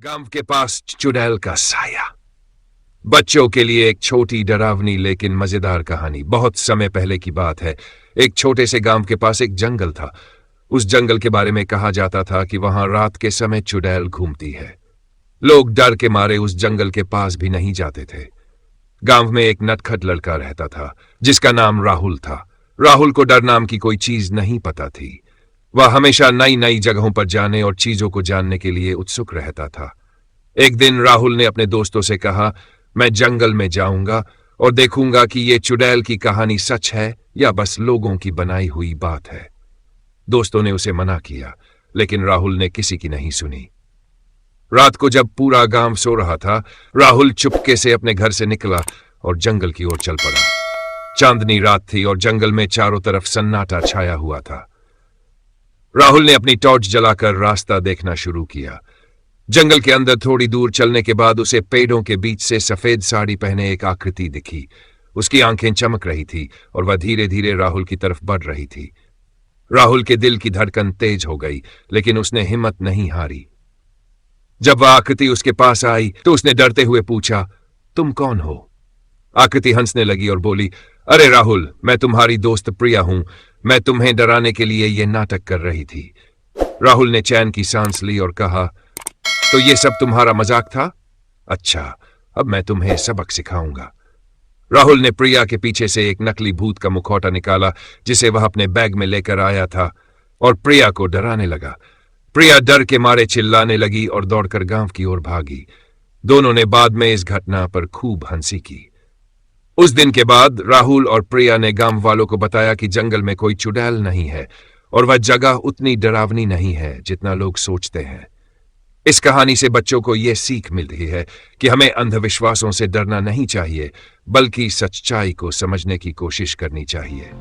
गांव के पास चुड़ैल का साया। बच्चों के लिए एक छोटी डरावनी लेकिन मजेदार कहानी। बहुत समय पहले की बात है। एक छोटे से गांव के पास एक जंगल था। उस जंगल के बारे में कहा जाता था कि वहां रात के समय चुड़ैल घूमती है। लोग डर के मारे उस जंगल के पास भी नहीं जाते थे। गांव में एक नटखट लड़का रहता था जिसका नाम राहुल था। राहुल को डर नाम की कोई चीज नहीं पता थी। वह हमेशा नई नई जगहों पर जाने और चीजों को जानने के लिए उत्सुक रहता था। एक दिन राहुल ने अपने दोस्तों से कहा, मैं जंगल में जाऊंगा और देखूंगा कि ये चुड़ैल की कहानी सच है या बस लोगों की बनाई हुई बात है। दोस्तों ने उसे मना किया, लेकिन राहुल ने किसी की नहीं सुनी। रात को जब पूरा गांव सो रहा था, राहुल चुपके से अपने घर से निकला और जंगल की ओर चल पड़ा। चांदनी रात थी और जंगल में चारों तरफ सन्नाटा छाया हुआ था। राहुल ने अपनी टॉर्च जलाकर रास्ता देखना शुरू किया। जंगल के अंदर थोड़ी दूर चलने के बाद उसे पेड़ों के बीच से सफेद साड़ी पहने एक आकृति दिखी। उसकी आंखें चमक रही थी और वह धीरे धीरे राहुल की तरफ बढ़ रही थी। राहुल के दिल की धड़कन तेज हो गई, लेकिन उसने हिम्मत नहीं हारी। जब वह आकृति उसके पास आई तो उसने डरते हुए पूछा, तुम कौन हो? आकृति हंसने लगी और बोली, अरे राहुल, मैं तुम्हारी दोस्त प्रिया हूं। मैं तुम्हें डराने के लिए यह नाटक कर रही थी। राहुल ने चैन की सांस ली और कहा, तो ये सब तुम्हारा मजाक था? अच्छा, अब मैं तुम्हें सबक सिखाऊंगा। राहुल ने प्रिया के पीछे से एक नकली भूत का मुखौटा निकाला जिसे वह अपने बैग में लेकर आया था और प्रिया को डराने लगा। प्रिया डर के मारे चिल्लाने लगी और दौड़कर गांव की ओर भागी। दोनों ने बाद में इस घटना पर खूब हंसी की। उस दिन के बाद राहुल और प्रिया ने गांव वालों को बताया कि जंगल में कोई चुड़ैल नहीं है और वह जगह उतनी डरावनी नहीं है जितना लोग सोचते हैं। इस कहानी से बच्चों को यह सीख मिलती है कि हमें अंधविश्वासों से डरना नहीं चाहिए, बल्कि सच्चाई को समझने की कोशिश करनी चाहिए।